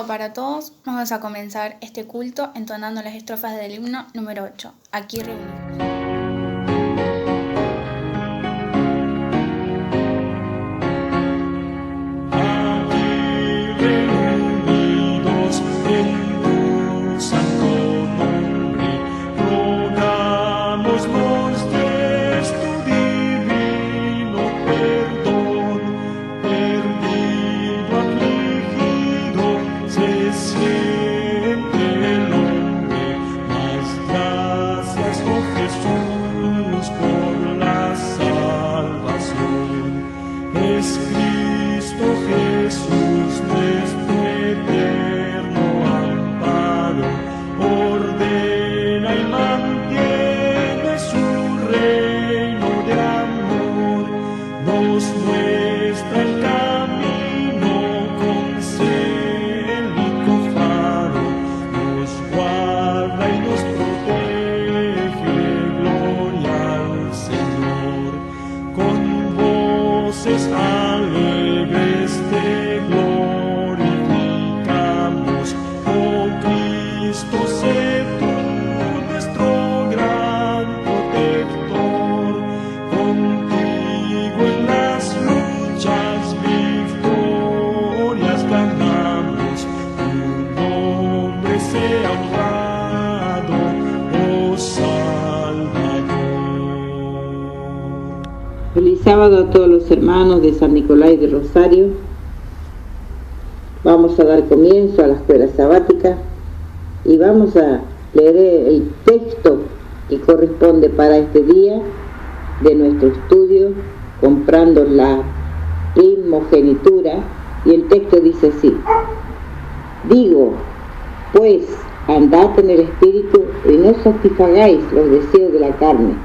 sábado para todos. Vamos a comenzar este culto entonando las estrofas del himno número 8. Aquí reunidos. Feliz sábado a todos los hermanos de San Nicolás de Rosario. Vamos a dar comienzo a la escuela sabática y vamos a leer el texto que corresponde para este día de nuestro estudio, comprando la primogenitura, y el texto dice así: digo, pues, andad en el espíritu y no satisfagáis los deseos de la carne.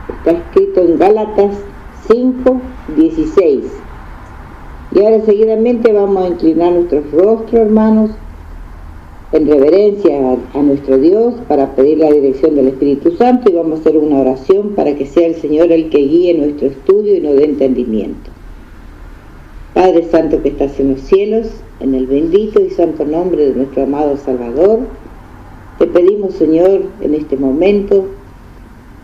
Está escrito en Gálatas 5:16. Y ahora seguidamente vamos a inclinar nuestros rostros, hermanos, en reverencia a nuestro Dios, para pedir la dirección del Espíritu Santo, y vamos a hacer una oración para que sea el Señor el que guíe nuestro estudio y nos dé entendimiento. Padre Santo que estás en los cielos, en el bendito y santo nombre de nuestro amado Salvador, te pedimos, Señor, en este momento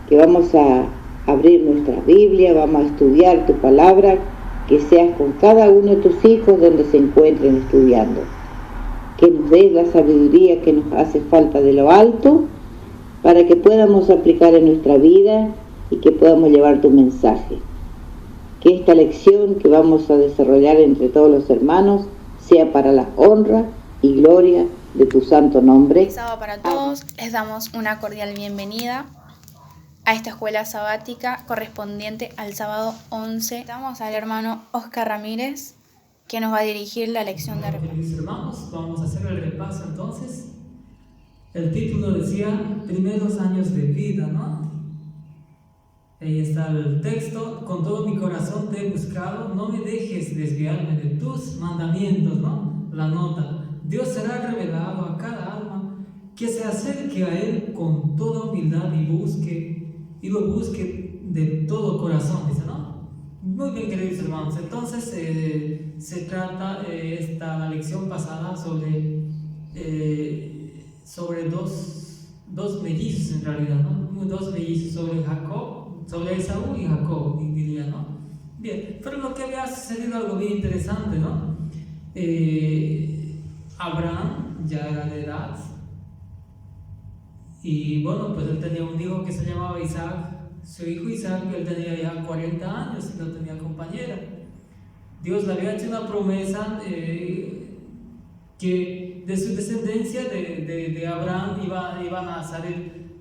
que vamos a abrir nuestra Biblia, vamos a estudiar tu palabra, que seas con cada uno de tus hijos donde se encuentren estudiando, que nos des la sabiduría que nos hace falta de lo alto, para que podamos aplicar en nuestra vida y que podamos llevar tu mensaje. Que esta lección que vamos a desarrollar entre todos los hermanos sea para la honra y gloria de tu santo nombre. Feliz sábado para todos. Les damos una cordial bienvenida a esta escuela sabática correspondiente al sábado 11. Estamos al hermano Oscar Ramírez, que nos va a dirigir la lección de repaso. Queridos hermanos, vamos a hacer el repaso entonces. El título decía primeros años de vida, ¿no? Ahí está el texto: con todo mi corazón te he buscado, no me dejes desviarme de tus mandamientos, ¿no? La nota: Dios será revelado a cada alma que se acerque a Él con toda humildad y lo busque de todo corazón, dice, ¿no? Muy bien, queridos hermanos. Entonces se trata la lección pasada sobre dos mellizos en realidad, ¿no? Dos mellizos, sobre Esaú y Jacob, diría, ¿no? Bien, pero lo que había sucedido algo bien interesante, ¿no? Abraham ya era de edad, y bueno, pues él tenía un hijo que se llamaba Isaac. Su hijo Isaac, él tenía ya 40 años y no tenía compañera. Dios le había hecho una promesa que de su descendencia de Abraham iban a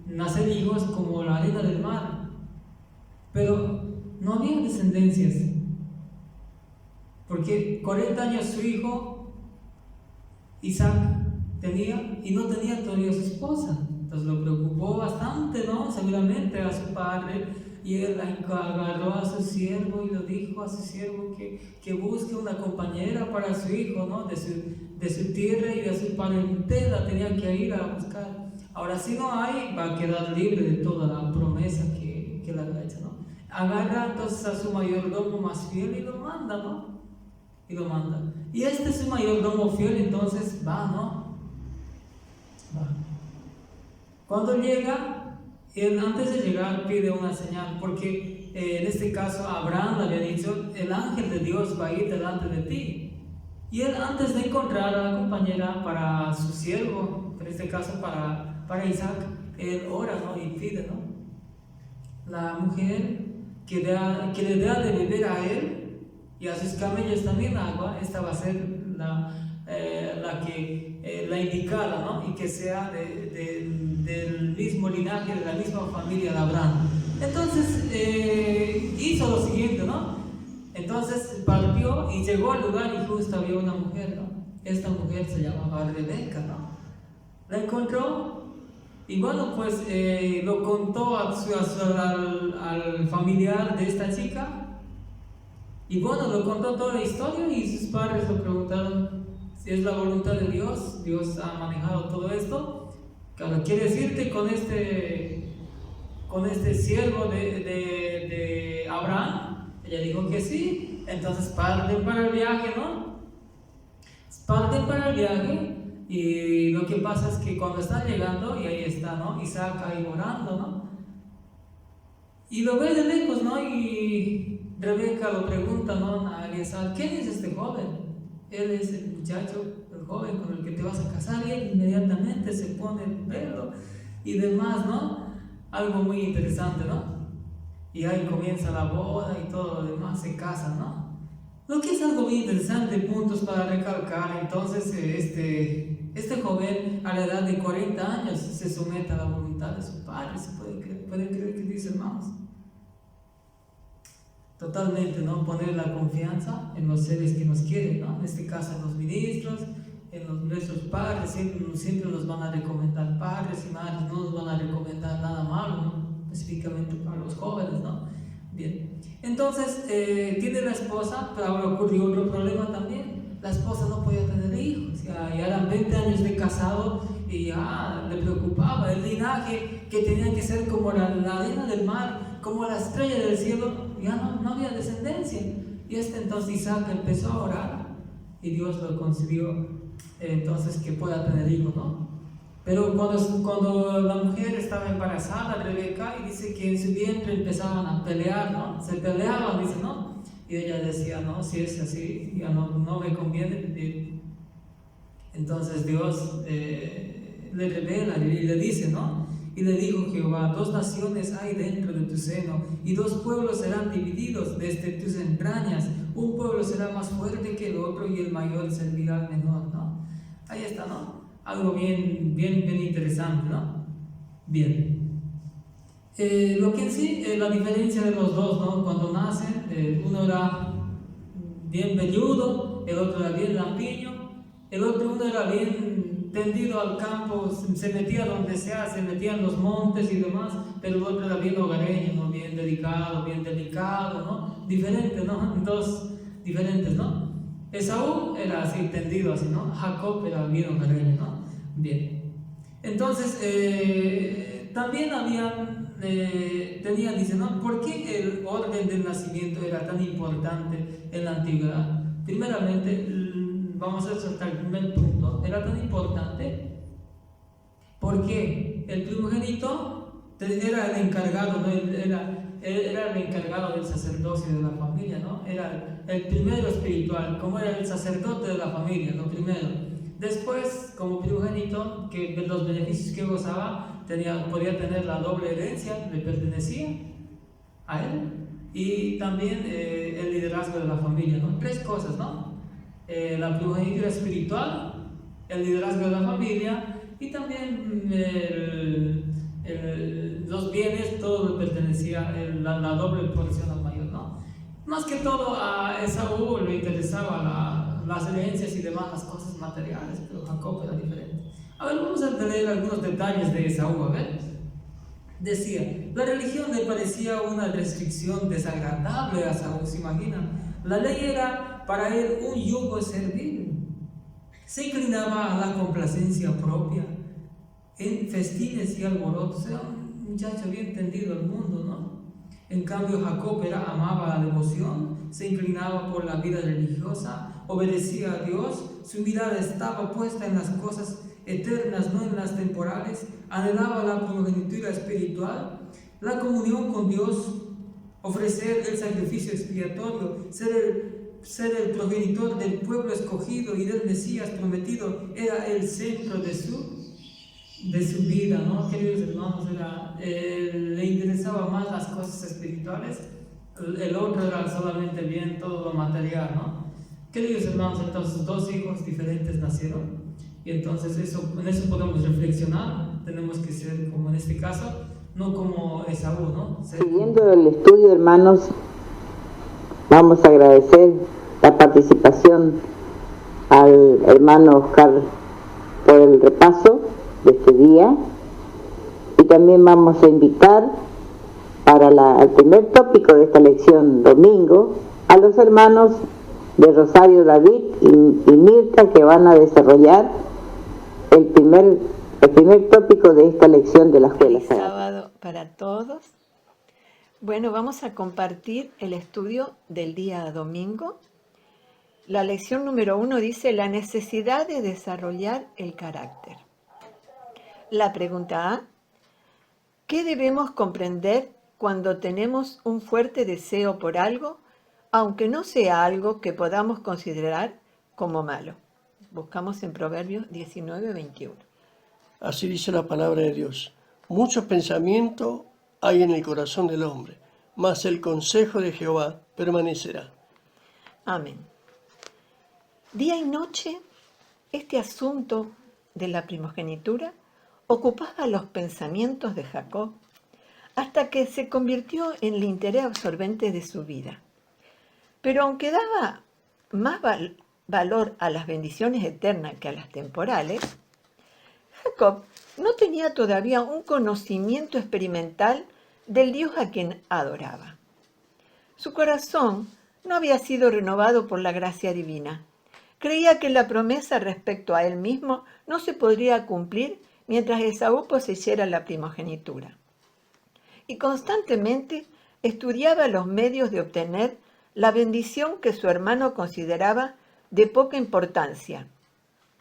nacer hijos como la arena del mar. Pero no había descendencias, porque 40 años su hijo Isaac tenía, y no tenía todavía su esposa. Entonces lo preocupó bastante, ¿no? Seguramente a su padre, y él agarró a su siervo y le dijo a su siervo que busque una compañera para su hijo, ¿no? De su tierra y de su parentela tenía que ir a buscar. Ahora, si no hay, va a quedar libre de toda la promesa que le había hecho, ¿no? Agarra entonces a su mayordomo más fiel y lo manda, ¿no? Y lo manda. Y este es su mayordomo fiel, entonces va, ¿no? Va. Cuando llega, él antes de llegar pide una señal, porque en este caso Abraham le había dicho, el ángel de Dios va a ir delante de ti. Y él antes de encontrar a la compañera para su siervo, en este caso para Isaac, él ora, ¿no? Y pide, ¿no? La mujer que le da de beber a él y a sus camellos también agua, esta va a ser la indicada, ¿no? Y que sea del mismo linaje, de la misma familia de Abraham. Entonces hizo lo siguiente, ¿no? Entonces partió y llegó al lugar y justo había una mujer, ¿no? Esta mujer se llamaba Rebeca, ¿no? La encontró y bueno, pues lo contó al familiar de esta chica. Y bueno, lo contó toda la historia y sus padres le preguntaron si es la voluntad de Dios. Dios ha manejado todo esto. Claro, quiere decirte con este siervo de Abraham. Ella dijo que sí. Entonces parten para el viaje, ¿no? Parten para el viaje y lo que pasa es que cuando están llegando, y ahí está, ¿no? Isaac ahí orando, ¿no? Y lo ve de lejos, ¿no? Y Rebeca lo pregunta, ¿no? A Eliezer, ¿quién es este joven? Él es el muchacho, el joven con el que te vas a casar, y él inmediatamente se pone el pelo y demás, ¿no? Algo muy interesante, ¿no? Y ahí comienza la boda y todo lo demás, se casan, ¿no? Lo que es algo muy interesante, puntos para recalcar. Entonces, este joven a la edad de 40 años se somete a la voluntad de su padre. ¿Se puede creer que dice, hermanos? Totalmente, ¿no? Poner la confianza en los seres que nos quieren, ¿no? En este caso en los ministros, en nuestros padres, siempre nos van a recomendar, padres y madres no nos van a recomendar nada malo, ¿no? Específicamente para los jóvenes, ¿no? Bien, entonces tiene la esposa, pero ahora ocurrió otro problema también. La esposa no podía tener hijos, ya eran 20 años de casado y ya le preocupaba el linaje, que tenía que ser como la arena del mar, como la estrella del cielo. Ya no había descendencia. Y entonces Isaac empezó a orar y Dios lo concedió entonces que pueda tener hijos, ¿no? Pero cuando la mujer estaba embarazada, Rebeca, y dice que en su vientre empezaban a pelear, ¿no? Se peleaban, dice, ¿no? Y ella decía, no, si es así, ya no me conviene vivir. Entonces Dios le revela y le dice, ¿no? Y le dijo Jehová, 2 naciones hay dentro de tu seno, y 2 pueblos serán divididos desde tus entrañas. Un pueblo será más fuerte que el otro, y el mayor servirá al menor, ¿no? Ahí está, ¿no? Algo bien interesante, ¿no? Bien. Lo que en sí, la diferencia de los dos, ¿no? Cuando nacen, uno era bien velludo, el otro era bien lampiño, uno era bien tendido al campo, se metía donde sea, se metía en los montes y demás, pero el otro era bien hogareño, ¿no? Bien dedicado, bien delicado, ¿no? Diferente, ¿no? Dos diferentes, ¿no? Esaú era así, tendido así, ¿no? Jacob era bien hogareño, ¿no? Bien. Entonces, también dice, ¿no? ¿Por qué el orden del nacimiento era tan importante en la antigüedad? Primeramente, vamos a resaltar el primer punto, era tan importante porque el primogénito era el encargado, ¿no? Era el encargado del sacerdocio de la familia, ¿no? Era el primero espiritual, como era el sacerdote de la familia, lo primero. Después, como primogénito, que los beneficios que gozaba, podía tener la doble herencia, le pertenecía a él, y también el liderazgo de la familia, ¿no? 3 cosas, ¿no? La primogenitura espiritual, el liderazgo de la familia, y también los bienes, todo le pertenecía, la doble porción al mayor, ¿no? Más que todo a Esaú le interesaba las herencias y demás, las cosas materiales, pero Jacob era diferente. A ver, vamos a leer algunos detalles de Esaú, a ver. Decía, la religión le parecía una restricción desagradable a Esaú, ¿se imaginan? La ley era para él un yugo servil. Se inclinaba a la complacencia propia, en festines y alborotos. Era un muchacho bien tendido al mundo, ¿no? En cambio, Jacob amaba la devoción, se inclinaba por la vida religiosa, obedecía a Dios, su mirada estaba puesta en las cosas eternas, no en las temporales, anhelaba la primogenitura espiritual, la comunión con Dios, ofrecer el sacrificio expiatorio, ser el progenitor del pueblo escogido y del Mesías prometido, era el centro de su vida, ¿no? Queridos hermanos, le interesaba más las cosas espirituales, el otro era solamente bien todo lo material, ¿no? Queridos hermanos, entonces 2 hijos diferentes nacieron, y entonces en eso podemos reflexionar. Tenemos que ser como en este caso, no como Esaú, ¿no? Siguiendo el estudio, hermanos, vamos a agradecer la participación al hermano Oscar por el repaso de este día, y también vamos a invitar para el primer tópico de esta lección domingo a los hermanos de Rosario David y Mirta, que van a desarrollar el primer tópico de esta lección de la escuela sabática. Sábado para todos. Bueno, vamos a compartir el estudio del día domingo. La lección número 1 dice la necesidad de desarrollar el carácter. La pregunta A: ¿qué debemos comprender cuando tenemos un fuerte deseo por algo, aunque no sea algo que podamos considerar como malo? Buscamos en Proverbios 19:21. Así dice la palabra de Dios. Muchos pensamientos hay en el corazón del hombre, mas el consejo de Jehová permanecerá. Amén. Día y noche, este asunto de la primogenitura ocupaba los pensamientos de Jacob hasta que se convirtió en el interés absorbente de su vida. Pero aunque daba más valor a las bendiciones eternas que a las temporales, Jacob no tenía todavía un conocimiento experimental del Dios a quien adoraba. Su corazón no había sido renovado por la gracia divina. Creía que la promesa respecto a él mismo no se podría cumplir mientras Esaú poseyera la primogenitura. Y constantemente estudiaba los medios de obtener la bendición que su hermano consideraba de poca importancia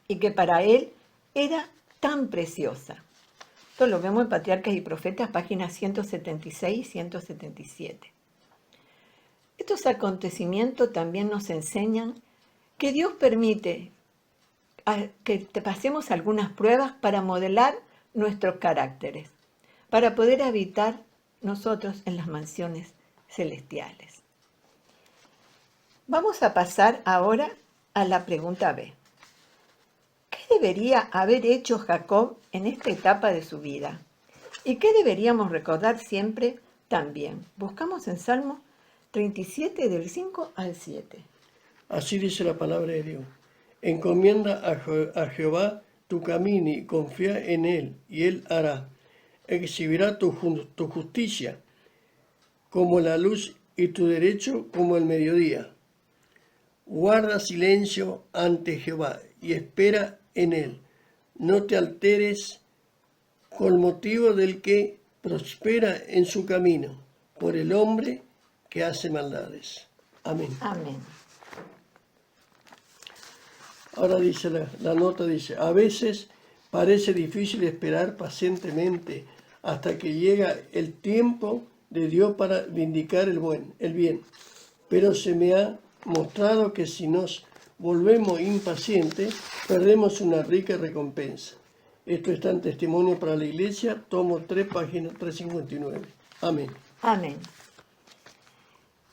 y que para él era tan preciosa. Esto lo vemos en Patriarcas y Profetas, páginas 176 y 177. Estos acontecimientos también nos enseñan que Dios permite que pasemos algunas pruebas para modelar nuestros caracteres, para poder habitar nosotros en las mansiones celestiales. Vamos a pasar ahora a la pregunta B. ¿Qué debería haber hecho Jacob en esta etapa de su vida? ¿Y qué deberíamos recordar siempre también? Buscamos en Salmo 37 del 5 al 7. Así dice la palabra de Dios. Encomienda a Jehová tu camino y confía en él, y él hará. Exhibirá tu justicia como la luz y tu derecho como el mediodía. Guarda silencio ante Jehová y espera en él. No te alteres con motivo del que prospera en su camino, por el hombre que hace maldades. Amén. Amén. Ahora dice la nota, dice, a veces parece difícil esperar pacientemente hasta que llega el tiempo de Dios para vindicar el bien. Pero se me ha mostrado que si nos volvemos impacientes, perdemos una rica recompensa. Esto está en Testimonio para la Iglesia, tomo 3, página 359. Amén. Amén.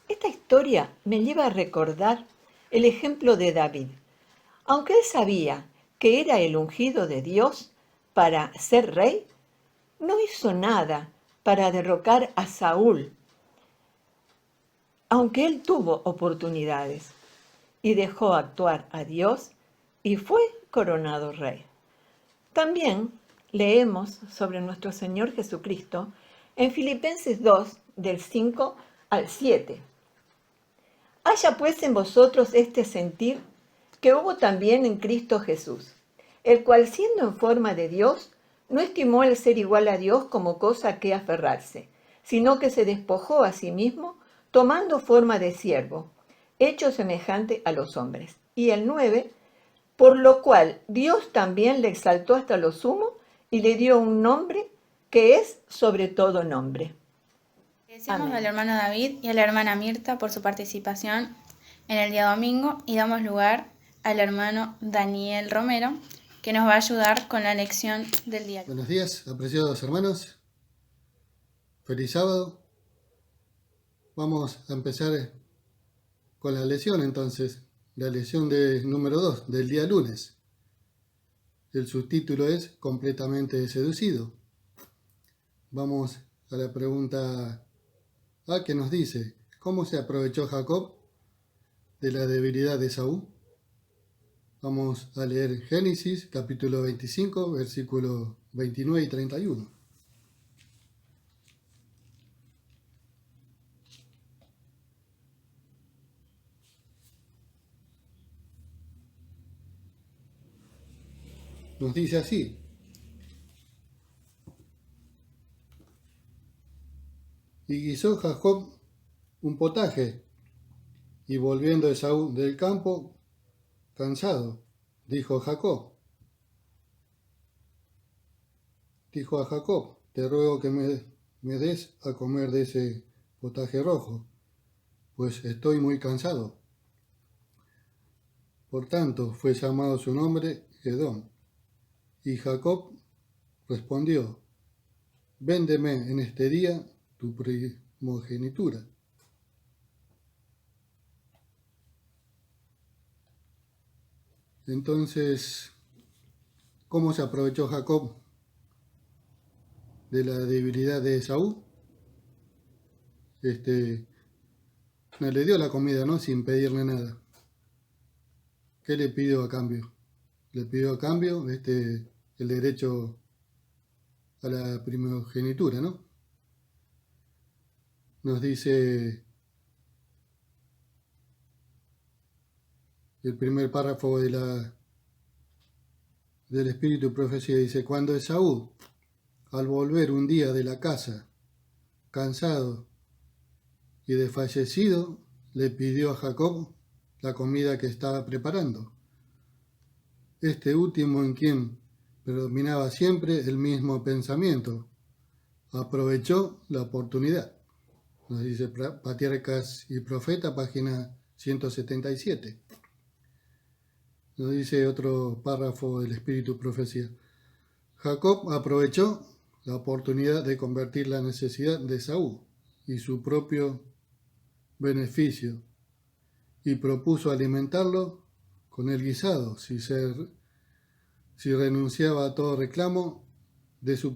Esta historia me lleva a recordar el ejemplo de David. Aunque él sabía que era el ungido de Dios para ser rey, no hizo nada para derrocar a Saúl, aunque él tuvo oportunidades, y dejó actuar a Dios y fue coronado rey. También leemos sobre nuestro Señor Jesucristo en Filipenses 2, del 5 al 7. Haya pues en vosotros este sentir que hubo también en Cristo Jesús, el cual siendo en forma de Dios, no estimó el ser igual a Dios como cosa a que aferrarse, sino que se despojó a sí mismo, tomando forma de siervo, hecho semejante a los hombres. Y el 9, por lo cual Dios también le exaltó hasta lo sumo y le dio un nombre que es sobre todo nombre. Agradecemos Amén. al hermano David y a la hermana Mirta por su participación en el día domingo y damos lugar al hermano Daniel Romero, que nos va a ayudar con la lección del día. Buenos días, apreciados hermanos. Feliz sábado. Vamos a empezar con la lección entonces, la lección número 2 del día lunes. El subtítulo es Completamente seducido. Vamos a la pregunta A, que nos dice: ¿cómo se aprovechó Jacob de la debilidad de Esaú? Vamos a leer Génesis capítulo 25, versículos 29 y 31. Nos dice así: y guisó Jacob un potaje, y volviendo Esaú del campo, cansado, dijo a Jacob, te ruego que me des a comer de ese potaje rojo, pues estoy muy cansado. Por tanto, fue llamado su nombre Edom. Y Jacob respondió: véndeme en este día tu primogenitura. Entonces, ¿cómo se aprovechó Jacob de la debilidad de Esaú? No le dio la comida, ¿no? Sin pedirle nada. ¿Qué le pidió a cambio? Le pidió a cambio el derecho a la primogenitura, ¿no? Nos dice el primer párrafo del Espíritu de Profecía, dice: cuando Esaú, al volver un día de la casa, cansado y desfallecido, le pidió a Jacob la comida que estaba preparando. Este último, en quien predominaba siempre el mismo pensamiento, aprovechó la oportunidad. Nos dice Patriarcas y Profeta, página 177. Nos dice otro párrafo del Espíritu Profecía: Jacob aprovechó la oportunidad de convertir la necesidad de Esaú y su propio beneficio, y propuso alimentarlo con el guisado si renunciaba a todo reclamo de su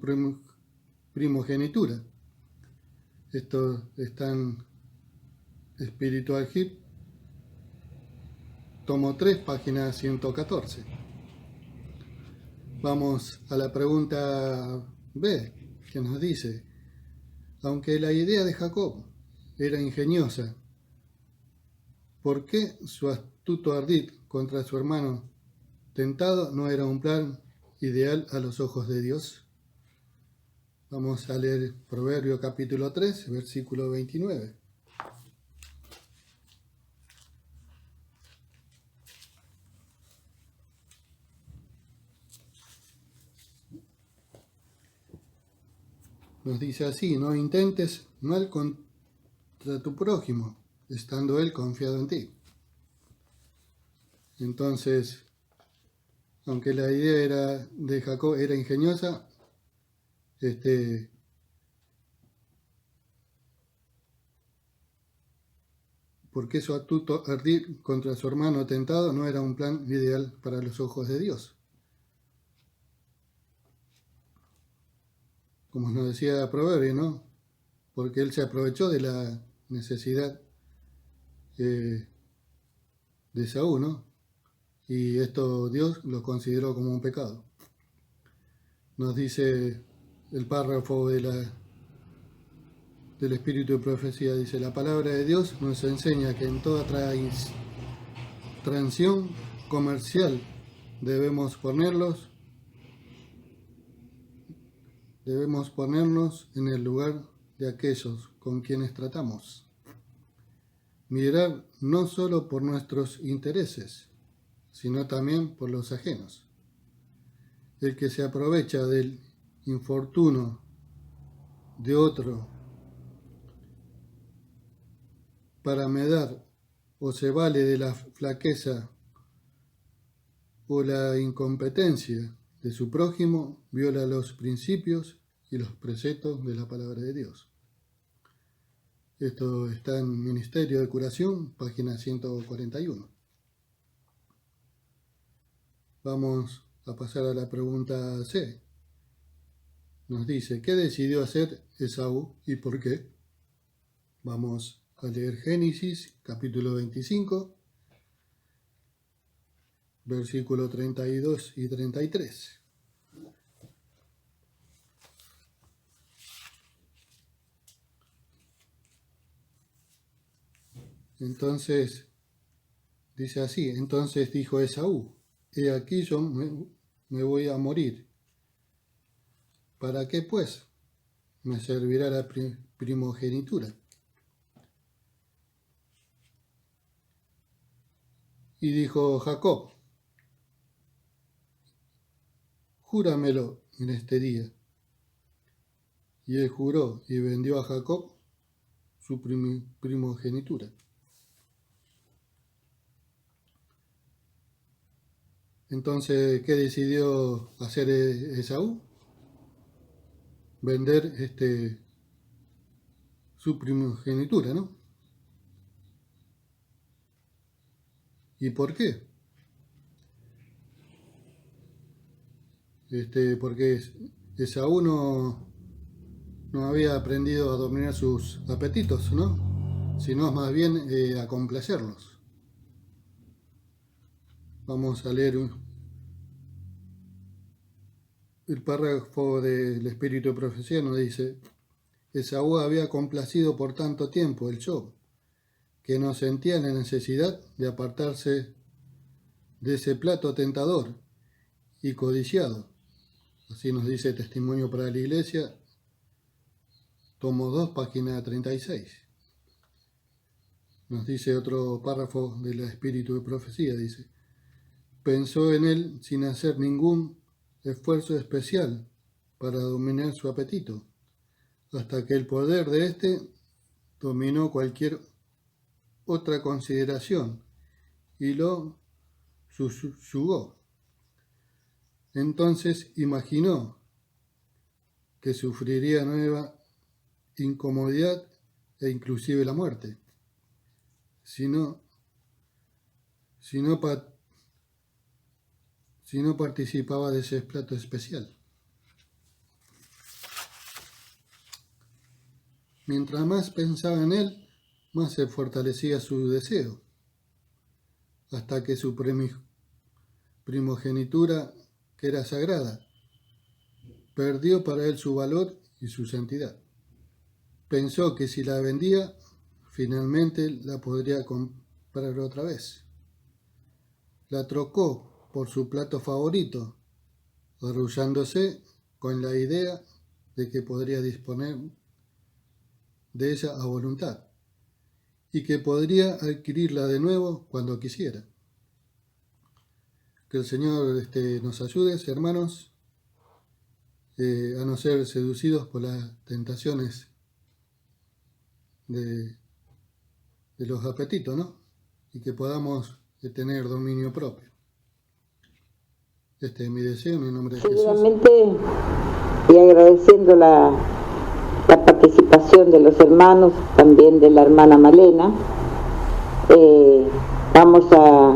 primogenitura. Esto está en Espiritual Hip, tomo 3, página 114. Vamos a la pregunta B, que nos dice: aunque la idea de Jacob era ingeniosa, ¿por qué su astuto ardid contra su hermano tentado no era un plan ideal a los ojos de Dios? Vamos a leer Proverbio capítulo 3, versículo 29. Nos dice así: no intentes mal contra tu prójimo, estando él confiado en ti. Entonces, aunque la idea de Jacob era ingeniosa, porque su astuto ardid contra su hermano tentado no era un plan ideal para los ojos de Dios. Como nos decía Proverbio, ¿no? Porque él se aprovechó de la necesidad de Esaú, ¿no? Y esto Dios lo consideró como un pecado. Nos dice el párrafo del Espíritu de Profecía, dice: la palabra de Dios nos enseña que en toda transición comercial debemos ponernos en el lugar de aquellos con quienes tratamos. Mirar no solo por nuestros intereses, sino también por los ajenos. El que se aprovecha del infortunio de otro para medar o se vale de la flaqueza o la incompetencia de su prójimo, viola los principios y los preceptos de la palabra de Dios. Esto está en Ministerio de Curación, página 141. Vamos a pasar a la pregunta C. Nos dice, ¿qué decidió hacer Esaú y por qué? Vamos a leer Génesis, capítulo 25, versículos 32 y 33. Entonces, dice así, entonces dijo Esaú, he aquí yo me voy a morir. ¿Para qué pues me servirá la primogenitura? Y dijo Jacob, júramelo en este día. Y él juró y vendió a Jacob su primogenitura. Entonces, ¿qué decidió hacer Esaú? Vender su primogenitura, ¿no? ¿Y por qué? Porque Esaú no había aprendido a dominar sus apetitos, ¿no? Sino más bien a complacerlos. Vamos a leer el párrafo del Espíritu de Profecía, nos dice, Esaú había complacido por tanto tiempo el yo, que no sentía la necesidad de apartarse de ese plato tentador y codiciado. Así nos dice Testimonio para la Iglesia, tomo 2, página 36. Nos dice otro párrafo del Espíritu de Profecía, dice, pensó en él sin hacer ningún esfuerzo especial para dominar su apetito, hasta que el poder de éste dominó cualquier otra consideración y lo subyugó. Entonces imaginó que sufriría nueva incomodidad e inclusive la muerte, si no participaba de ese plato especial. Mientras más pensaba en él, más se fortalecía su deseo, hasta que su primogenitura, que era sagrada, perdió para él su valor y su santidad. Pensó que si la vendía, finalmente la podría comprar otra vez. La trocó por su plato favorito, arrullándose con la idea de que podría disponer de ella a voluntad y que podría adquirirla de nuevo cuando quisiera. Que el Señor nos ayude, hermanos, a no ser seducidos por las tentaciones de los apetitos, ¿no? Y que podamos tener dominio propio. Este es mi deseo en el nombre de Jesús. Seguramente, y agradeciendo la participación de los hermanos, también de la hermana Malena, vamos a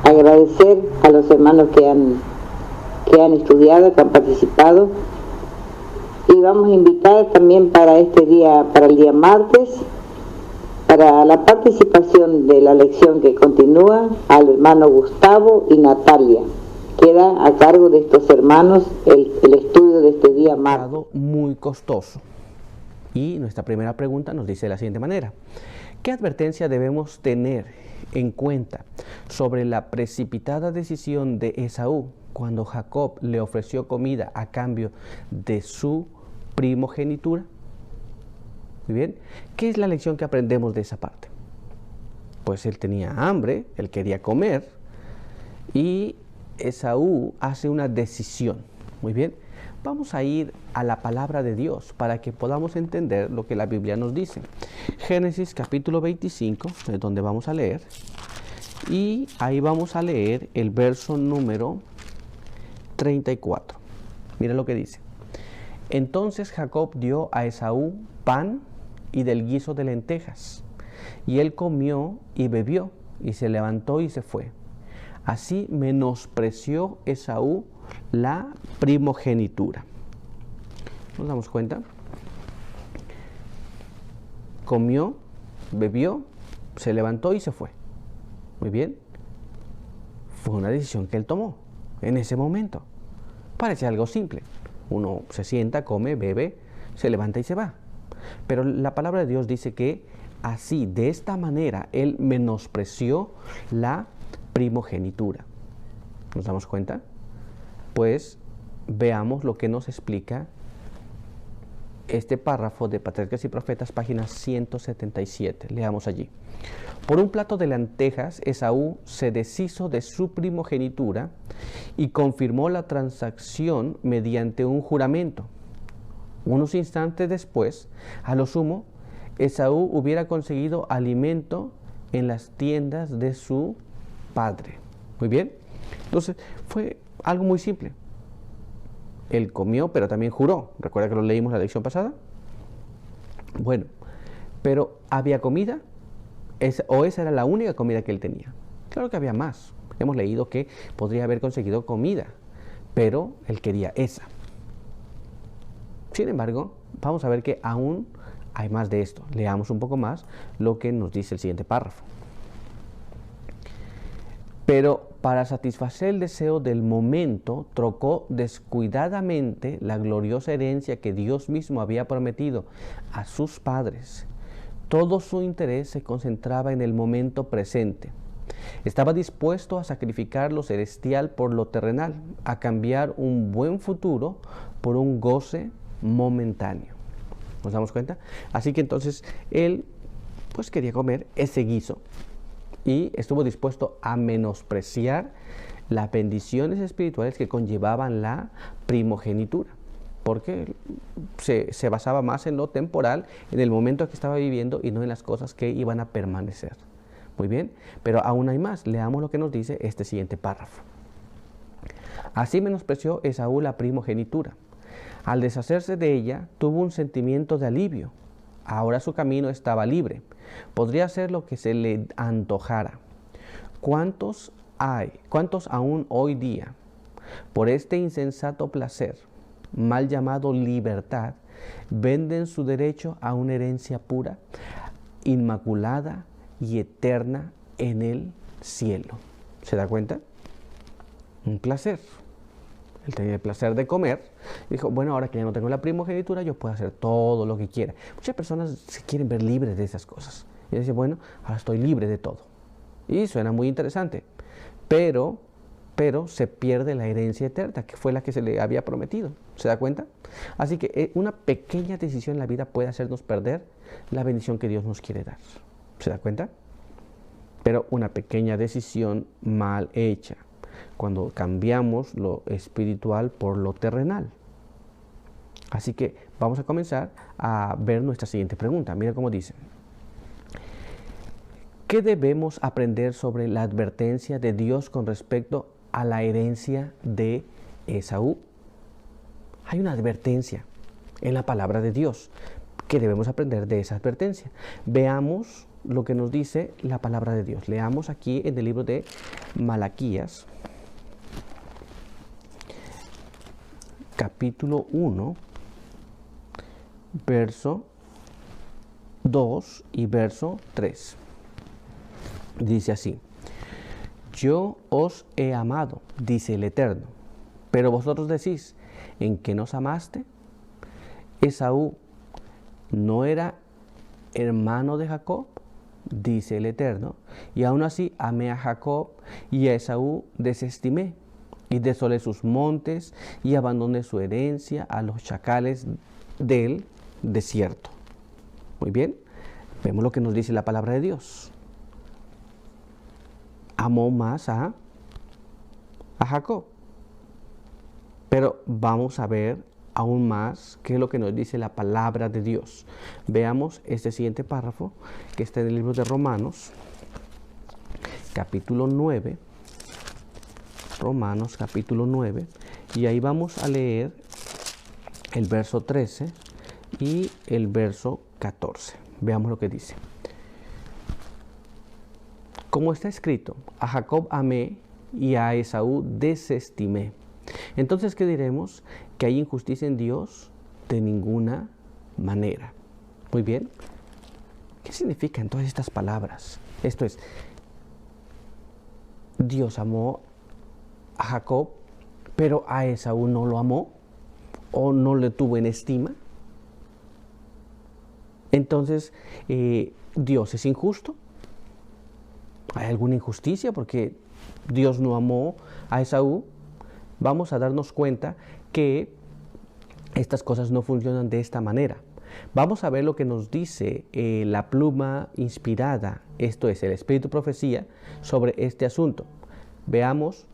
agradecer a los hermanos que han estudiado, que han participado, y vamos a invitar también para este día, para el día martes, para la participación de la lección que continúa, al hermano Gustavo y Natalia. Queda a cargo de estos hermanos el estudio de este día martes. Muy costoso. Y nuestra primera pregunta nos dice de la siguiente manera: ¿qué advertencia debemos tener en cuenta sobre la precipitada decisión de Esaú cuando Jacob le ofreció comida a cambio de su primogenitura? Muy bien. ¿Qué es la lección que aprendemos de esa parte? Pues él tenía hambre, él quería comer, y Esaú hace una decisión. Muy bien. Vamos a ir a la palabra de Dios para que podamos entender lo que la Biblia nos dice. Génesis capítulo 25, es donde vamos a leer. Y ahí vamos a leer el verso número 34. Mira lo que dice. Entonces Jacob dio a Esaú pan y del guiso de lentejas. Y él comió y bebió, y se levantó y se fue. Así menospreció Esaú la primogenitura. ¿Nos damos cuenta? Comió, bebió, se levantó y se fue. Muy bien. Fue una decisión que él tomó en ese momento. Parece algo simple. Uno se sienta, come, bebe, se levanta y se va. Pero la palabra de Dios dice que así, de esta manera, él menospreció la primogenitura. ¿Nos damos cuenta? Pues veamos lo que nos explica este párrafo de Patriarcas y Profetas, página 177. Leamos allí. Por un plato de lentejas, Esaú se deshizo de su primogenitura y confirmó la transacción mediante un juramento. Unos instantes después, a lo sumo, Esaú hubiera conseguido alimento en las tiendas de su padre. Muy bien. Entonces, fue algo muy simple. Él comió, pero también juró. ¿Recuerda que lo leímos la lección pasada? Bueno, pero ¿había comida? ¿O esa era la única comida que él tenía? Claro que había más. Hemos leído que podría haber conseguido comida, pero él quería esa. Sin embargo, vamos a ver que aún hay más de esto. Leamos un poco más lo que nos dice el siguiente párrafo. Pero para satisfacer el deseo del momento, trocó descuidadamente la gloriosa herencia que Dios mismo había prometido a sus padres. Todo su interés se concentraba en el momento presente. Estaba dispuesto a sacrificar lo celestial por lo terrenal, a cambiar un buen futuro por un goce momentáneo. ¿Nos damos cuenta? Así que entonces él pues quería comer ese guiso y estuvo dispuesto a menospreciar las bendiciones espirituales que conllevaban la primogenitura, porque se basaba más en lo temporal, en el momento que estaba viviendo y no en las cosas que iban a permanecer. Muy bien, pero aún hay más. Leamos lo que nos dice este siguiente párrafo. Así menospreció Esaú la primogenitura. Al deshacerse de ella, tuvo un sentimiento de alivio. Ahora su camino estaba libre. Podría hacer lo que se le antojara. ¿Cuántos aún hoy día, por este insensato placer, mal llamado libertad, venden su derecho a una herencia pura, inmaculada y eterna en el cielo? ¿Se da cuenta? Un placer. Él tenía el placer de comer. Dijo, bueno, ahora que ya no tengo la primogenitura, yo puedo hacer todo lo que quiera. Muchas personas se quieren ver libres de esas cosas. Y dice, bueno, ahora estoy libre de todo. Y suena muy interesante. Pero se pierde la herencia eterna, que fue la que se le había prometido. ¿Se da cuenta? Así que una pequeña decisión en la vida puede hacernos perder la bendición que Dios nos quiere dar. ¿Se da cuenta? Pero una pequeña decisión mal hecha, cuando cambiamos lo espiritual por lo terrenal. Así que vamos a comenzar a ver nuestra siguiente pregunta. Mira cómo dice. ¿Qué debemos aprender sobre la advertencia de Dios con respecto a la herencia de Esaú? Hay una advertencia en la palabra de Dios. ¿Qué debemos aprender de esa advertencia? Veamos lo que nos dice la palabra de Dios. Leamos aquí en el libro de Malaquías, capítulo 1, verso 2 y verso 3. Dice así: Yo os he amado, dice el Eterno, pero vosotros decís, ¿en qué nos amaste? Esaú no era hermano de Jacob, dice el Eterno, y aún así amé a Jacob y a Esaú desestimé, y desolé sus montes y abandoné su herencia a los chacales del desierto. Muy bien, vemos lo que nos dice la palabra de Dios. Amó más a Jacob. Pero vamos a ver aún más qué es lo que nos dice la palabra de Dios. Veamos este siguiente párrafo que está en el libro de Romanos, capítulo 9. Romanos, capítulo 9. Y ahí vamos a leer el verso 13 y el verso 14. Veamos lo que dice. Como está escrito, a Jacob amé y a Esaú desestimé. Entonces, ¿qué diremos? ¿Que hay injusticia en Dios? De ninguna manera. Muy bien. ¿Qué significan todas estas palabras? Esto es, Dios amó a Jacob, pero a Esaú no lo amó o no le tuvo en estima. Entonces, ¿Dios es injusto? ¿Hay alguna injusticia porque Dios no amó a Esaú? Vamos a darnos cuenta que estas cosas no funcionan de esta manera. Vamos a ver lo que nos dice la pluma inspirada, esto es, el Espíritu Profecía, sobre este asunto. Veamos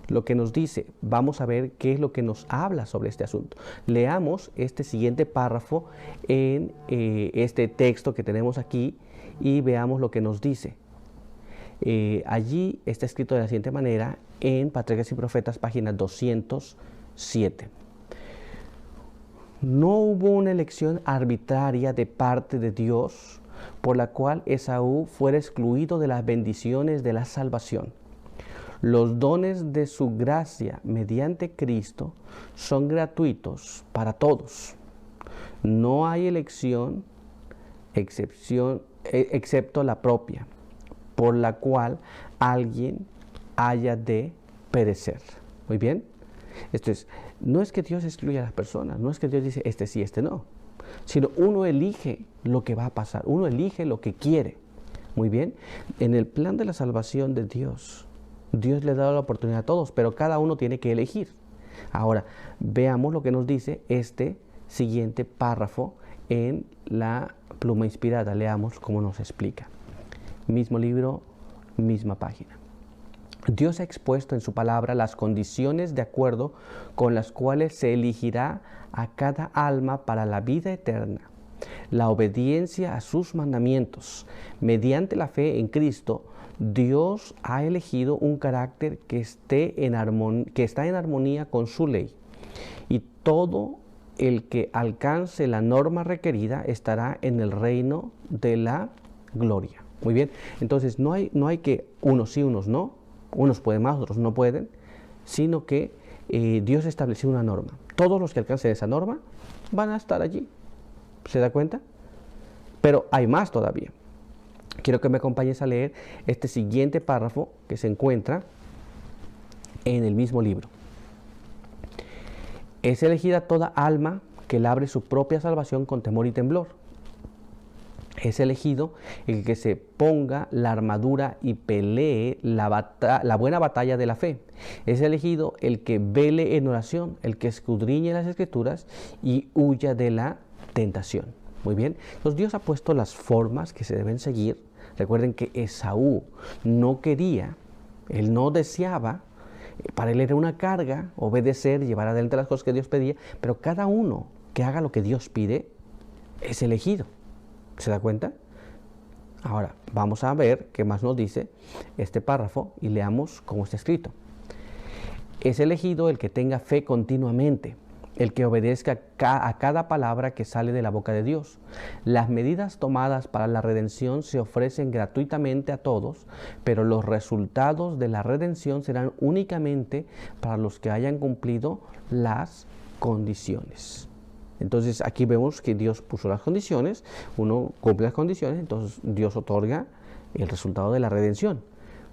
lo que nos dice. Vamos a ver qué es lo que nos habla sobre este asunto. Leamos este siguiente párrafo en este texto que tenemos aquí y veamos lo que nos dice. Allí está escrito de la siguiente manera en Patriarcas y Profetas, página 207. No hubo una elección arbitraria de parte de Dios por la cual Esaú fuera excluido de las bendiciones de la salvación. Los dones de su gracia mediante Cristo son gratuitos para todos. No hay elección, excepto la propia, por la cual alguien haya de perecer. Muy bien. Esto es, no es que Dios excluya a las personas, no es que Dios dice este sí, este no, sino uno elige lo que va a pasar, uno elige lo que quiere. Muy bien. En el plan de la salvación de Dios, Dios le da la oportunidad a todos, pero cada uno tiene que elegir. Ahora, veamos lo que nos dice este siguiente párrafo en la pluma inspirada. Leamos cómo nos explica. Mismo libro, misma página. Dios ha expuesto en su palabra las condiciones de acuerdo con las cuales se elegirá a cada alma para la vida eterna. La obediencia a sus mandamientos. Mediante la fe en Cristo, Dios ha elegido un carácter que está en armonía con su ley. Y todo el que alcance la norma requerida estará en el reino de la gloria. Muy bien, entonces no hay que unos sí, unos no, unos pueden más, otros no pueden, sino que Dios estableció una norma. Todos los que alcancen esa norma van a estar allí. ¿Se da cuenta? Pero hay más todavía. Quiero que me acompañes a leer este siguiente párrafo que se encuentra en el mismo libro. Es elegida toda alma que labre su propia salvación con temor y temblor. Es elegido el que se ponga la armadura y pelee la buena batalla de la fe. Es elegido el que vele en oración, el que escudriñe las Escrituras y huya de la tentación. Muy bien, entonces Dios ha puesto las formas que se deben seguir. Recuerden que Esaú no quería, él no deseaba, para él era una carga obedecer, llevar adelante las cosas que Dios pedía, pero cada uno que haga lo que Dios pide es elegido. ¿Se da cuenta? Ahora, vamos a ver qué más nos dice este párrafo y leamos cómo está escrito. Es elegido el que tenga fe continuamente, el que obedezca a cada palabra que sale de la boca de Dios. Las medidas tomadas para la redención se ofrecen gratuitamente a todos, pero los resultados de la redención serán únicamente para los que hayan cumplido las condiciones. Entonces aquí vemos que Dios puso las condiciones, uno cumple las condiciones, entonces Dios otorga el resultado de la redención.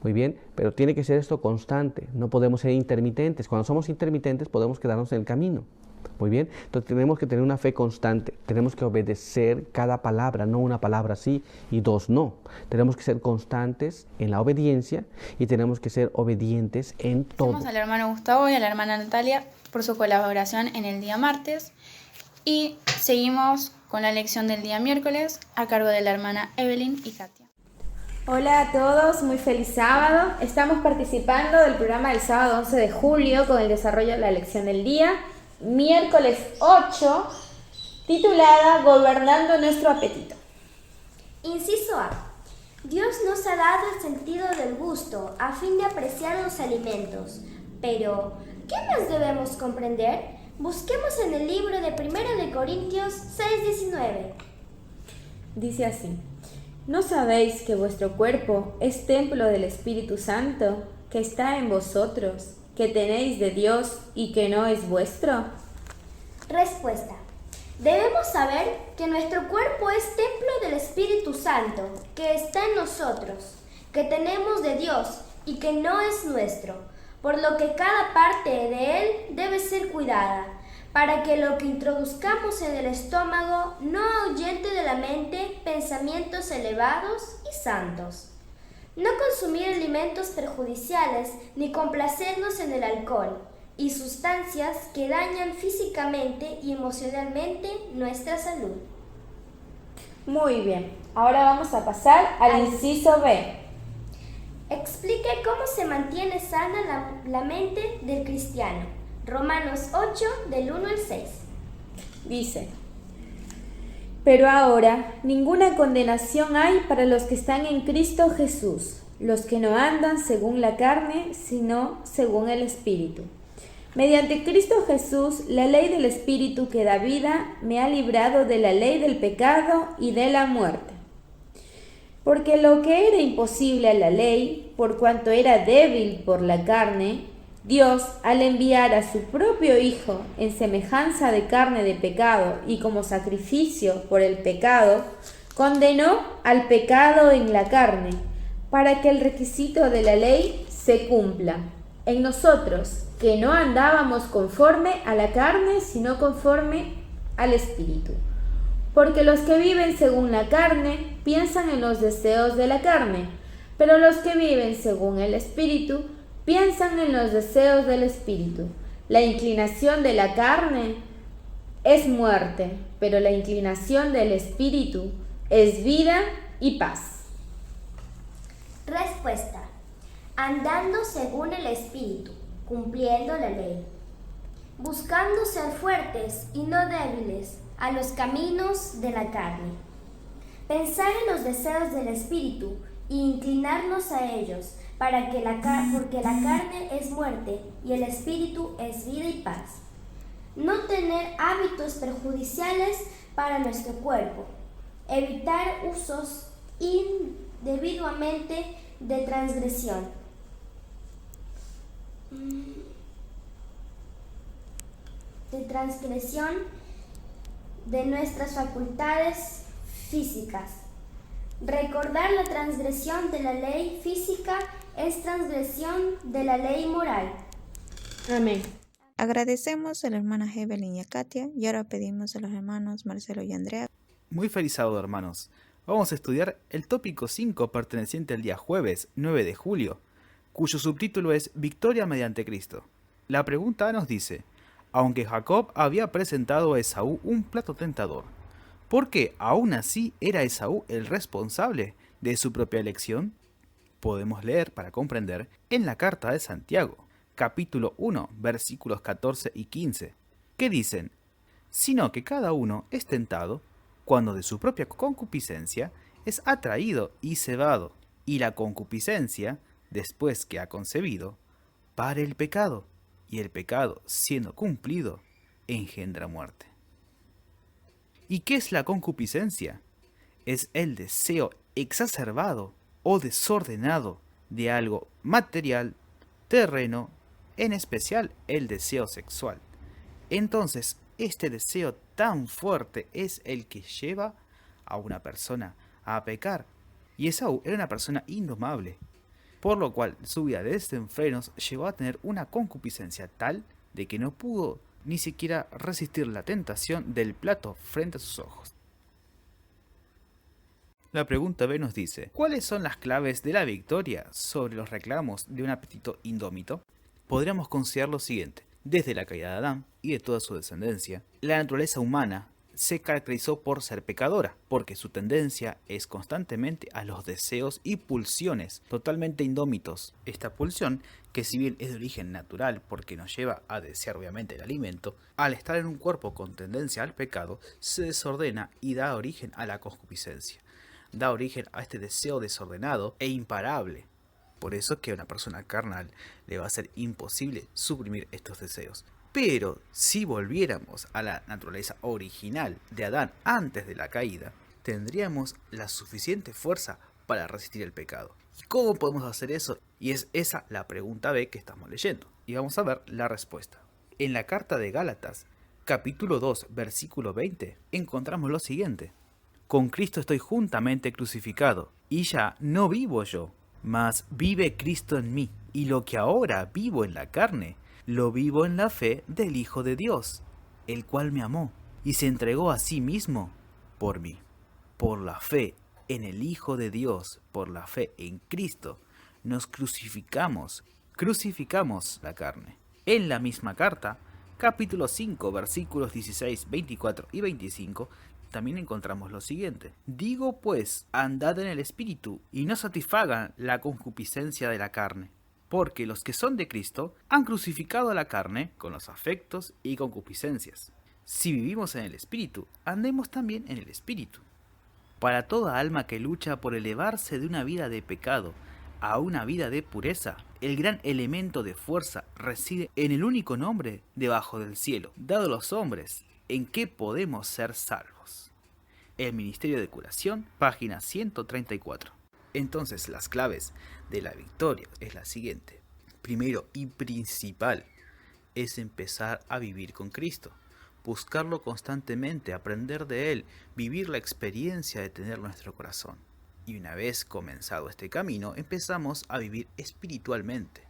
Muy bien, pero tiene que ser esto constante, no podemos ser intermitentes. Cuando somos intermitentes podemos quedarnos en el camino. Muy bien, entonces tenemos que tener una fe constante, tenemos que obedecer cada palabra, no una palabra sí y dos no. Tenemos que ser constantes en la obediencia y tenemos que ser obedientes en todo. Agradecemos al hermano Gustavo y a la hermana Natalia por su colaboración en el día martes y seguimos con con la lección del día miércoles a cargo de la hermana Evelyn y Katia. Hola a todos, muy feliz sábado. Estamos participando del programa del sábado 11 de julio con el desarrollo de la lección del día, miércoles 8, titulada Gobernando nuestro apetito. Inciso A. Dios nos ha dado el sentido del gusto a fin de apreciar los alimentos. Pero, ¿qué más debemos comprender? Busquemos en el libro de 1 de Corintios 6:19. Dice así: ¿No sabéis que vuestro cuerpo es templo del Espíritu Santo, que está en vosotros, que tenéis de Dios y que no es vuestro? Respuesta. Debemos saber que nuestro cuerpo es templo del Espíritu Santo, que está en nosotros, que tenemos de Dios y que no es nuestro, por lo que cada parte de él debe ser cuidada, para que lo que introduzcamos en el estómago no ahuyente de la mente pensamientos elevados y santos. No consumir alimentos perjudiciales ni complacernos en el alcohol y sustancias que dañan físicamente y emocionalmente nuestra salud. Muy bien, ahora vamos a pasar al inciso B. Explique cómo se mantiene sana la mente del cristiano. Romanos 8, del 1 al 6. Dice: Pero ahora ninguna condenación hay para los que están en Cristo Jesús, los que no andan según la carne, sino según el Espíritu. Mediante Cristo Jesús, la ley del Espíritu que da vida me ha librado de la ley del pecado y de la muerte. Porque lo que era imposible a la ley, por cuanto era débil por la carne, Dios, al enviar a su propio Hijo en semejanza de carne de pecado y como sacrificio por el pecado, condenó al pecado en la carne, para que el requisito de la ley se cumpla en nosotros, que no andábamos conforme a la carne, sino conforme al Espíritu. Porque los que viven según la carne piensan en los deseos de la carne, pero los que viven según el Espíritu piensan en los deseos del Espíritu. La inclinación de la carne es muerte, pero la inclinación del Espíritu es vida y paz. Respuesta. Andando según el Espíritu, cumpliendo la ley. Buscando ser fuertes y no débiles a los caminos de la carne. Pensar en los deseos del Espíritu e inclinarnos a ellos, porque la carne es muerte y el Espíritu es vida y paz. No tener hábitos perjudiciales para nuestro cuerpo. Evitar usos indebidamente de transgresión. De nuestras facultades físicas. Recordar la transgresión de la ley física es transgresión de la ley moral. Amén. Agradecemos a la hermana Evelyn y a Katia y ahora pedimos a los hermanos Marcelo y Andrea. Muy feliz sábado, hermanos. Vamos a estudiar el tópico 5 perteneciente al día jueves 9 de julio, cuyo subtítulo es Victoria mediante Cristo. La pregunta A nos dice: aunque Jacob había presentado a Esaú un plato tentador, ¿por qué aún así era Esaú el responsable de su propia elección? Podemos leer para comprender en la carta de Santiago, capítulo 1, versículos 14 y 15, que dicen: sino que cada uno es tentado cuando de su propia concupiscencia es atraído y cebado, y la concupiscencia, después que ha concebido, pare el pecado, y el pecado, siendo cumplido, engendra muerte. ¿Y qué es la concupiscencia? Es el deseo exacerbado o desordenado de algo material, terreno, en especial el deseo sexual. Entonces, este deseo tan fuerte es el que lleva a una persona a pecar. Y Esaú era una persona indomable, por lo cual su vida de desenfrenos llevó a tener una concupiscencia tal de que no pudo ni siquiera resistir la tentación del plato frente a sus ojos. La pregunta B nos dice: ¿cuáles son las claves de la victoria sobre los reclamos de un apetito indómito? Podríamos considerar lo siguiente: desde la caída de Adán y de toda su descendencia, la naturaleza humana se caracterizó por ser pecadora, porque su tendencia es constantemente a los deseos y pulsiones totalmente indómitos. Esta pulsión, que si bien es de origen natural porque nos lleva a desear obviamente el alimento, al estar en un cuerpo con tendencia al pecado, se desordena y da origen a la concupiscencia. Da origen a este deseo desordenado e imparable. Por eso que a una persona carnal le va a ser imposible suprimir estos deseos. Pero si volviéramos a la naturaleza original de Adán antes de la caída, tendríamos la suficiente fuerza para resistir el pecado. ¿Y cómo podemos hacer eso? Y es esa la pregunta B que estamos leyendo. Y vamos a ver la respuesta. En la carta de Gálatas, capítulo 2, versículo 20, encontramos lo siguiente. Con Cristo estoy juntamente crucificado, y ya no vivo yo, mas vive Cristo en mí. Y lo que ahora vivo en la carne, lo vivo en la fe del Hijo de Dios, el cual me amó y se entregó a sí mismo por mí. Por la fe en el Hijo de Dios, por la fe en Cristo, nos crucificamos la carne. En la misma carta, capítulo 5, versículos 16, 24 y 25, también encontramos lo siguiente. Digo pues, andad en el Espíritu, y no satisfagan la concupiscencia de la carne. Porque los que son de Cristo han crucificado a la carne con los afectos y concupiscencias. Si vivimos en el Espíritu, andemos también en el Espíritu. Para toda alma que lucha por elevarse de una vida de pecado a una vida de pureza, el gran elemento de fuerza reside en el único nombre debajo del cielo, dado a los hombres, en que podemos ser salvos. El Ministerio de Curación, página 134. Entonces las claves de la victoria es la siguiente. Primero y principal es empezar a vivir con Cristo. Buscarlo constantemente, aprender de Él, vivir la experiencia de tener nuestro corazón. Y una vez comenzado este camino, empezamos a vivir espiritualmente.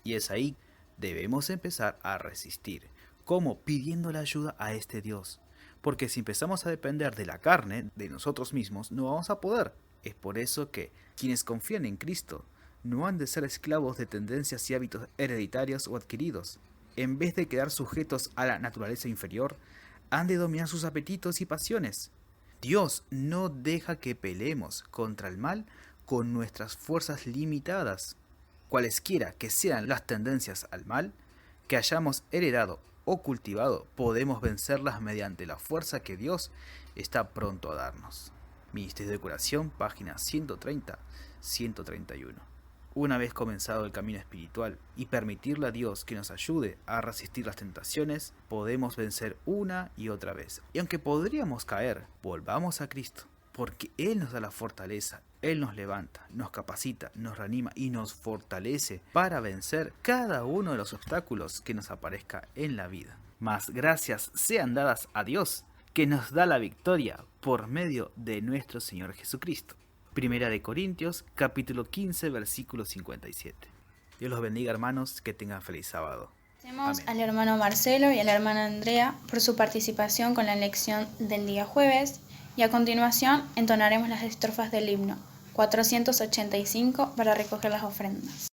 Y es ahí debemos empezar a resistir. ¿Cómo? Pidiendo la ayuda a este Dios. Porque si empezamos a depender de la carne, de nosotros mismos, no vamos a poder. Es por eso que quienes confían en Cristo no han de ser esclavos de tendencias y hábitos hereditarios o adquiridos. En vez de quedar sujetos a la naturaleza inferior, han de dominar sus apetitos y pasiones. Dios no deja que peleemos contra el mal con nuestras fuerzas limitadas. Cualesquiera que sean las tendencias al mal que hayamos heredado o cultivado, podemos vencerlas mediante la fuerza que Dios está pronto a darnos. Ministerio de Curación, páginas 130, 131. Una vez comenzado el camino espiritual y permitirle a Dios que nos ayude a resistir las tentaciones, podemos vencer una y otra vez. Y aunque podríamos caer, volvamos a Cristo, porque Él nos da la fortaleza, Él nos levanta, nos capacita, nos reanima y nos fortalece para vencer cada uno de los obstáculos que nos aparezca en la vida. Mas gracias sean dadas a Dios, que nos da la victoria por medio de nuestro Señor Jesucristo. Primera de Corintios, capítulo 15, versículo 57. Dios los bendiga, hermanos, que tengan feliz sábado. Agradecemos Amén. al hermano Marcelo y a la hermana Andrea por su participación con la lección del día jueves, y a continuación entonaremos las estrofas del himno 485 para recoger las ofrendas.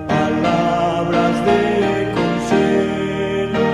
Palabras de consuelo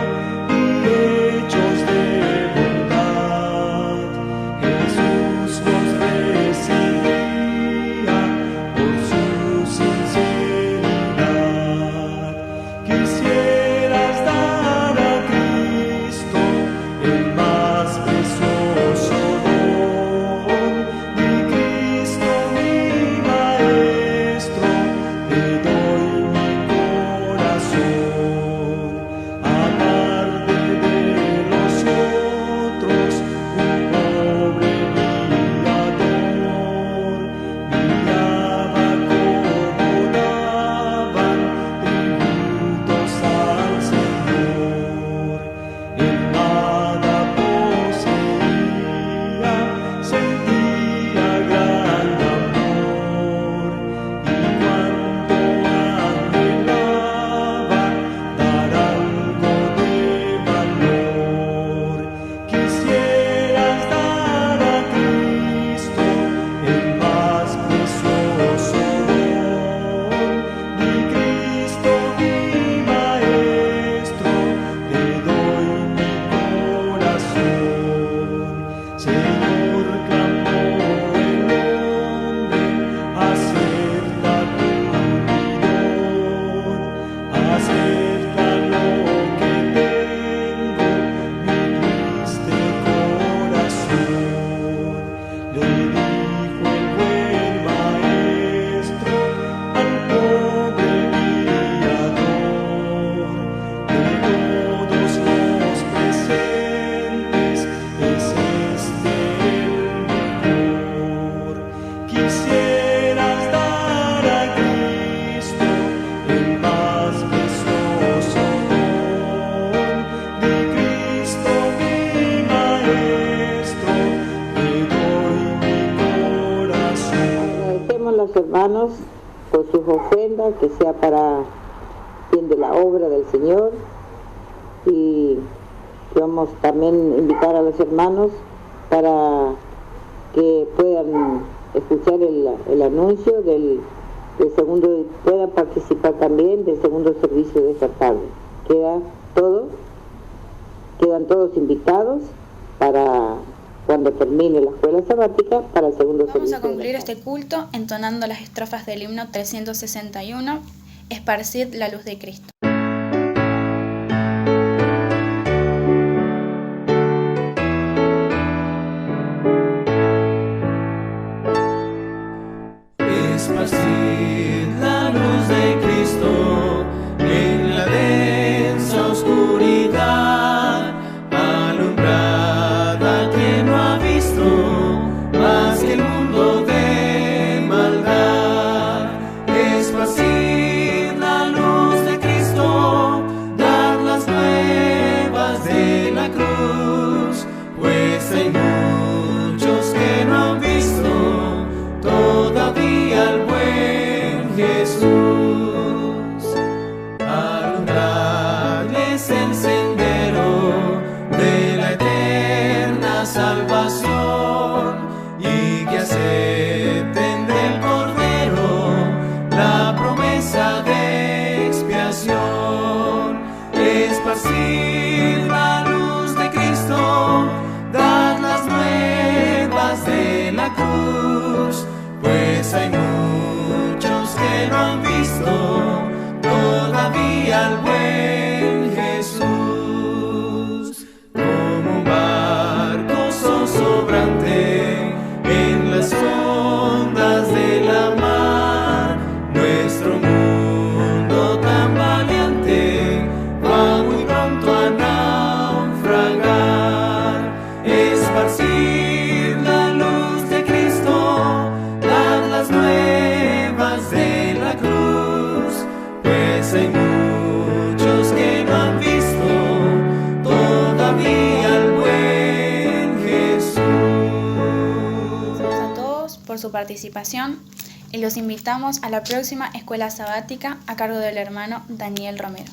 los hermanos por sus ofrendas, que sea para bien de la obra del Señor. Y vamos también a invitar a los hermanos para que puedan escuchar el anuncio del segundo, y puedan participar también del segundo servicio de esta tarde. Quedan todos invitados para cuando termine la escuela sabática para el segundo servicio. Vamos a concluir este culto entonando las estrofas del himno 361, Esparcid la luz de Cristo. Esparcid la luz de Cristo en la densa oscuridad, alumbrad a quien no ha visto más que el mundo de maldad. Esparcid la luz de Cristo, dad las nuevas de la cruz, pues hay muchos que no han visto todavía al buen Jesús. Alumbrarles el sendero de la eterna salvación, y que acepten del Cordero la promesa de expiación. Esparcid la luz de Cristo, dad las nuevas de la cruz, pues hay muchos que no han visto todavía al buen Jesús. Como un barco zozobrante en las ondas de la mar, nuestro mundo tan valiente va muy pronto a naufragar. Esparcid la luz de Cristo, dad las nuevas de la cruz, pues hay muchos que no han visto todavía al buen Jesús. Gracias a todos por su participación y los invitamos a la próxima escuela sabática a cargo del hermano Daniel Romero.